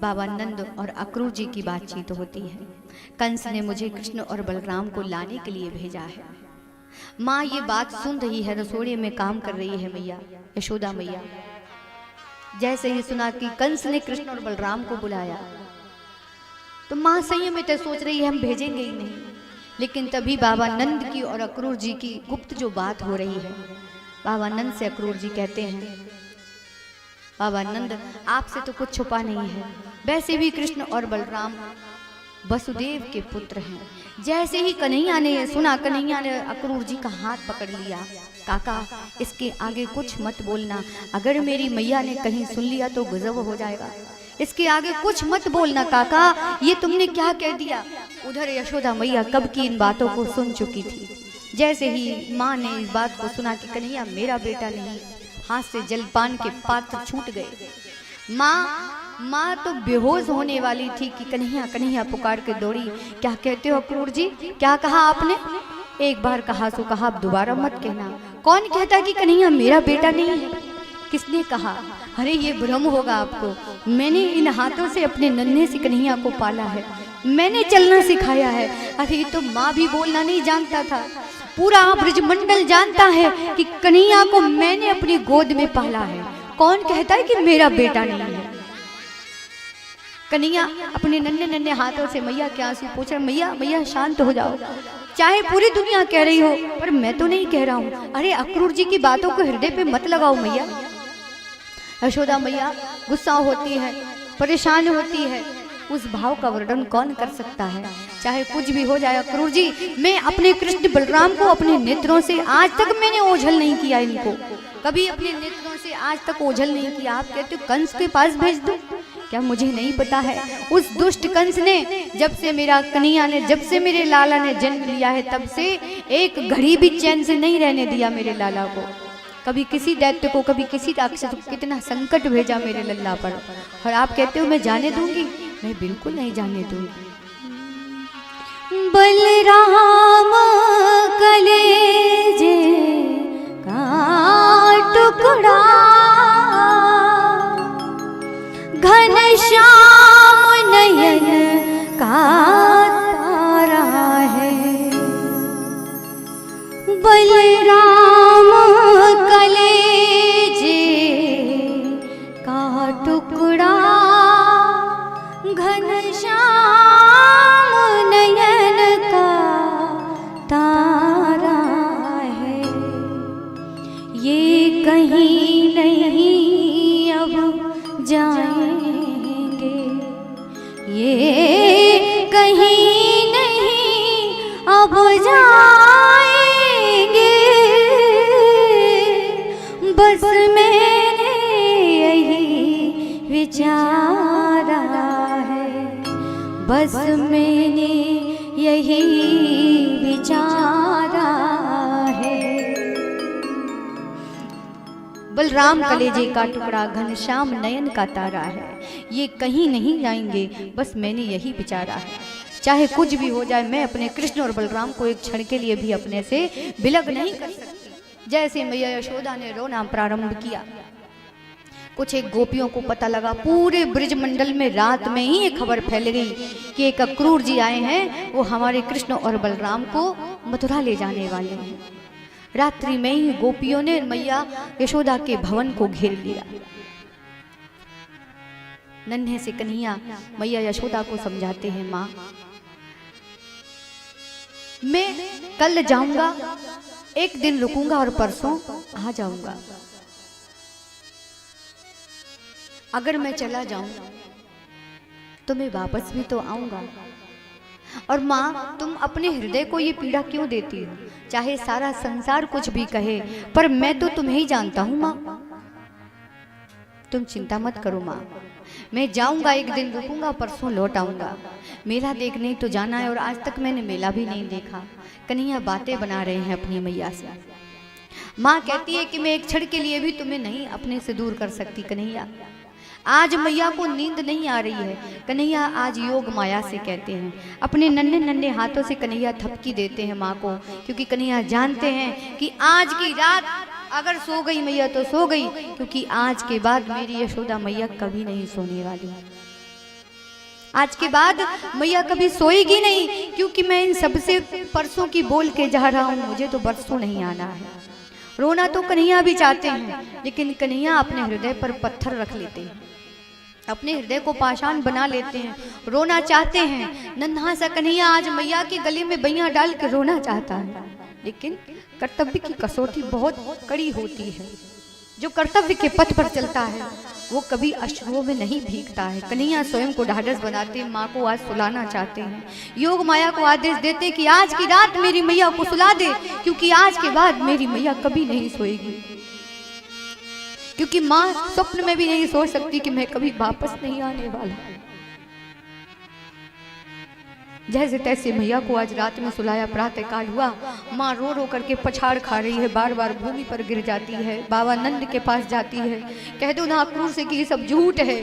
बाबा नंद और अक्रूर जी की बातचीत होती है। कंस ने मुझे कृष्ण और बलराम को लाने के लिए भेजा है। माँ ये बात सुन रही है, रसोड़े में काम कर रही है मैया यशोदा मैया। जैसे ही सुना कि कंस ने कृष्ण और बलराम को बुलाया तो माँ संयमित सोच रही है हम भेजेंगे ही नहीं। लेकिन तभी बाबा नंद की और अक्रूर जी की गुप्त जो बात हो रही है, बाबा नंद से अक्रूर जी कहते हैं, बाबा नंद आपसे तो कुछ छुपा नहीं है, वैसे भी कृष्ण और बलराम वसुदेव के पुत्र हैं। जैसे ही कन्हैया ने सुना, कन्हैया ने अक्रूर जी का हाथ पकड़ लिया, काका इसके आगे कुछ मत बोलना, अगर मेरी मैया ने कहीं सुन लिया तो गजब हो जाएगा, इसके आगे कुछ मत बोलना काका, ये तुमने क्या कह दिया। उधर यशोदा मैया कब की इन बातों को सुन चुकी थी। जैसे ही माँ ने इस बात को सुना कि कन्हैया मेरा बेटा नहीं, हाथ से जलपान के पात्र छूट गए। माँ तो बेहोश होने वाली थी कि कन्हैया कन्हैया पुकार के दौड़ी। क्या कहते हो अक्रूर जी, क्या कहा आपने? एक बार कहा सो कहा, अब दोबारा मत कहना। कौन कहता कि कन्हैया मेरा बेटा नहीं है? किसने कहा? अरे ये भ्रम होगा आपको, मैंने इन हाथों से अपने नन्हे से कन्हैया को पाला है, मैंने चलना सिखाया है। अरे तो माँ भी बोलना नहीं जानता था, पूरा ब्रजमंडल जानता है कि कन्हैया को मैंने अपनी गोद में पाला है। कौन कहता है कि मेरा बेटा नहीं है? कन्हैया अपने नन्हे नन्हे हाथों से मैया के आंसू पोंछ रहा। मैया मैया शांत हो जाओ, चाहे पूरी दुनिया कह रही हो पर मैं तो नहीं कह रहा हूँ। अरे अक्रूर जी की बातों को हृदय पे मत लगाओ मैया। यशोदा मैया गुस्सा होती है, परेशान होती है, उस भाव का वर्णन कौन कर सकता है। चाहे कुछ भी हो जाए अक्रूर जी, मैं अपने कृष्ण बलराम को अपने नेत्रों से आज तक मैंने ओझल नहीं किया, इनको कभी अपने नेत्रों से आज तक ओझल नहीं किया। आप कहते हो कंस के पास भेज दो, क्या मुझे नहीं पता है? उस दुष्ट कंस ने जब से मेरा कन्हैया ने, जब से मेरे लाला ने जन्म लिया है, तब से एक घड़ी भी चैन से नहीं रहने दिया मेरे लाला को। कभी किसी दैत्य को, कभी किसी राक्षस को कितना संकट भेजा मेरे लल्ला पर, और आप कहते हो मैं जाने दूंगी? मैं बिल्कुल नहीं जाने दूंगी। बलराम कलेजे का टुकड़ा, घनश्याम नयन का तारा है। बलराम कलेजे का टुकड़ा, घनश्याम नयन का तारा है। ये कहीं नहीं अब जाएंगे, ये कहीं नहीं अब जाएंगे, बस मैंने यही विचारा है, बस मैंने यही विचारा है। बलराम कलेजे का टुकड़ा, घनश्याम नयन का तारा है, ये कहीं नहीं जाएंगे, बस मैंने यही विचारा है। चाहे कुछ भी हो जाए, मैं अपने कृष्ण और बलराम को एक क्षण के लिए भी अपने से विलग नहीं कर सकती। जैसे मैया यशोदा ने रोना प्रारंभ किया, कुछ एक गोपियों को पता लगा, पूरे ब्रजमंडल में रात में ही एक खबर फैल गई कि एक अक्रूर जी आए हैं, वो हमारे कृष्ण और बलराम को मथुरा ले जाने वाले हैं। रात्रि में ही गोपियों ने मैया यशोदा के भवन को घेर लिया। नन्हे से कन्हैया मैया यशोदा को समझाते हैं, माँ मैं कल जाऊंगा, एक दिन रुकूंगा और परसों आ जाऊंगा। अगर मैं चला जाऊं तो मैं वापस भी तो आऊंगा। और माँ तुम अपने हृदय को ये पीड़ा क्यों देती हो? चाहे सारा संसार कुछ भी कहे, पर मैं तो तुम्हें ही जानता हूँ माँ। तुम चिंता मत करो माँ, मैं जाऊंगा, एक दिन रुकूंगा, परसों लौट आऊंगा। मेला देखने तो जाना है, और आज तक मैंने मेला भी नहीं देखा। कन्हैया बातें बना रहे हैं अपनी मैया से। माँ कहती है कि मैं एक क्षण के लिए भी तुम्हें नहीं अपने से दूर कर सकती कन्हैया। आज मैया को नींद नहीं आ रही है, कन्हैया आज योग माया से कहते हैं। अपने नन्हे नन्हे हाथों से कन्हैया थपकी देते हैं माँ को, क्योंकि कन्हैया जानते हैं कि आज की रात अगर सो गई मैया तो सो गई, क्योंकि आज के बाद मेरी यशोदा मैया कभी नहीं सोने वाली। आज के बाद मैया कभी सोएगी नहीं, क्योंकि मैं इन सबसे परसों की बोल के जा रहा हूँ, मुझे तो बरसों नहीं आना है। रोना तो कन्हैया भी चाहते हैं, लेकिन कन्हैया अपने हृदय पर पत्थर रख लेते हैं, अपने हृदय को पाषाण बना लेते हैं, रोना चाहते हैं। नन्हा सा कन्हैया आज मैया के गले में बैया डाल के रोना चाहता है, लेकिन कर्तव्य की कसौटी बहुत कड़ी होती है। जो कर्तव्य के पथ पर चलता है वो कभी अश्रुओं में नहीं भीगता है। कन्हैया स्वयं को ढाढ़स बनाते हैं, माँ को आज सुलाना चाहते हैं। योग माया को आदेश देते कि आज की रात मेरी मैया को सुला दे, क्योंकि आज के बाद मेरी मैया कभी नहीं सोएगी। क्योंकि माँ स्वप्न में भी नहीं सोच सकती कि मैं कभी वापस नहीं आने वाला। जैसे तैसे मैया को आज रात में सुलाया, प्रातः काल हुआ, माँ रो रो करके पछाड़ खा रही है, बार बार भूमि पर गिर जाती है। बाबा नंद के पास जाती है, कह दो ना अक्रूर से कि ये सब झूठ है,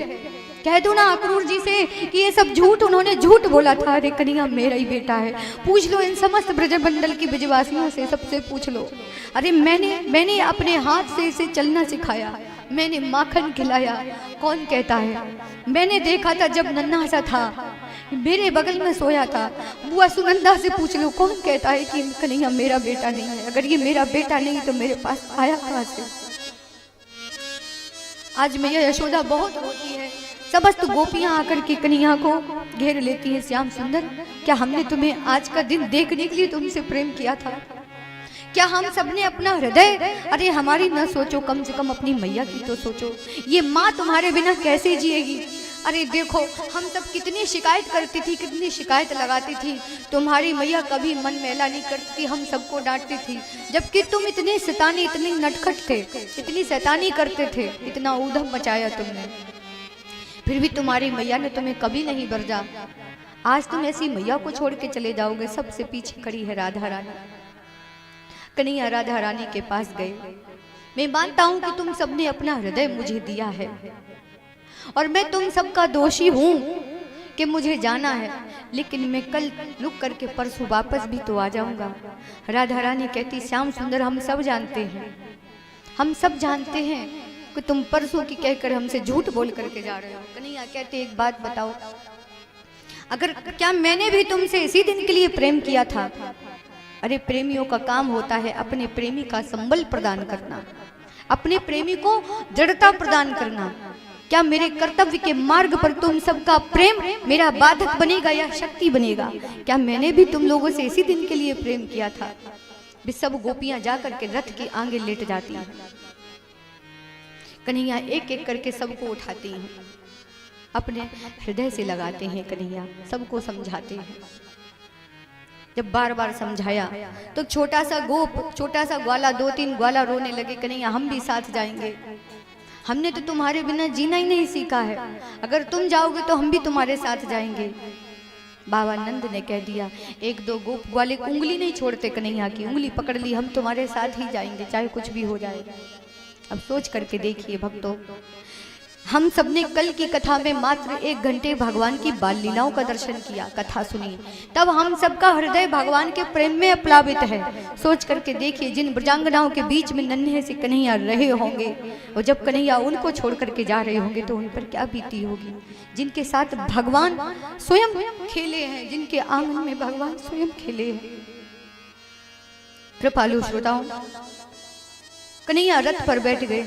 कह दो ना अक्रूर जी से कि ये सब झूठ, उन्होंने झूठ बोला था। अरे कन्हैया मेरा ही बेटा है, पूछ लो इन समस्त ब्रजमंडल की ब्रजवासियों से, सबसे पूछ लो। अरे मैंने अपने हाथ से इसे चलना सिखाया, मैंने माखन खिलाया, कौन कहता है। मैंने देखा था जब नन्हा सा था, मेरे बगल में सोया था। बुआ सुनंदा से पूछ लो, कौन कहता है कि कन्हैया मेरा बेटा नहीं है। अगर ये मेरा बेटा नहीं तो मेरे पास आया कहाँ से। आज मैया यशोदा बहुत रोती है, समस्त गोपियां आकर के कन्हैया को घेर लेती है। श्याम सुंदर, क्या हमने तुम्हें आज का दिन देखने के लिए तुमसे प्रेम किया था? क्या हम सबने अपना हृदय, अरे हमारी न सोचो, कम से कम अपनी मैया की तो सोचो। ये माँ तुम्हारे बिना कैसे जिएगी? अरे देखो हम सब कितनी शिकायत करती थी, कितनी शिकायत लगाती थी, तुम्हारी मैया कभी मन मैला नहीं करती थी, हम सबको डांटती थी। जबकि तुम इतने शैतानी, इतनी नटखट थे, इतनी शैतानी करते थे, इतना ऊधम मचाया तुमने, फिर भी तुम्हारी मैया ने तुम्हें कभी नहीं बरजा। आज तुम ऐसी मैया को छोड़ के चले जाओगे। सबसे पीछे खड़ी है राधा रानी। कन्हैया राधा रानी के पास गए, मैं मानता हूं कि तुम सबने अपना हृदय मुझे दिया है और मैं तुम सबका दोषी हूं कि मुझे जाना है, लेकिन मैं कल रुक करके परसों वापस भी तो आ जाऊंगा। राधा रानी कहती, श्याम सुंदर हम सब जानते हैं, हम सब जानते हैं कि तुम परसों की कहकर हमसे झूठ बोल करके जा रहे हो। कन्हैया कहते, एक बात बताओ, अगर क्या मैंने भी तुमसे इसी दिन के लिए प्रेम किया था? अरे प्रेमियों का काम होता है अपने प्रेमी का संबल प्रदान करना, अपने प्रेमी को दृढ़ता प्रदान करना। क्या मेरे कर्तव्य के मार्ग पर तुम सबका प्रेम मेरा बाधक बनेगा या शक्ति बनेगा? क्या मैंने भी तुम लोगों से इसी दिन के लिए प्रेम किया था? भी सब गोपियां जाकर के रथ के आगे लेट जाती हैं। कन्हैया एक एक करके सबको उठाती हैं, अपने हृदय से लगाते हैं। कन्हैया सबको समझाते हैं। जब बार बार समझाया तो छोटा सा गोप, छोटा सा ग्वाला, 2-3 ग्वाला रोने लगे, कन्हैया हम भी साथ जाएंगे, हमने तो तुम्हारे बिना जीना ही नहीं सीखा है, अगर तुम जाओगे तो हम भी तुम्हारे साथ जाएंगे। बाबा नंद ने कह दिया, 1-2 गोप ग्वाले उंगली नहीं छोड़ते कन्हैया की, उंगली पकड़ ली, हम तुम्हारे साथ ही जाएंगे चाहे कुछ भी हो जाए। अब सोच करके देखिए भक्तों, हम सबने कल की कथा में मात्र 1 घंटे भगवान की बाल लीलाओं का दर्शन किया, कथा सुनी, तब हम सबका हृदय भगवान के प्रेम में प्लावित है। सोच करके देखिए, जिन ब्रजांगनाओं के बीच में नन्हे से कन्हैया रहे होंगे और जब कन्हैया उनको छोड़ करके जा रहे होंगे तो उन पर क्या बीती होगी। जिनके साथ भगवान स्वयं खेले हैं, जिनके आंगन में भगवान स्वयं खेले हैं। कृपालु श्रोताओं, कन्हैया रथ पर बैठ गए।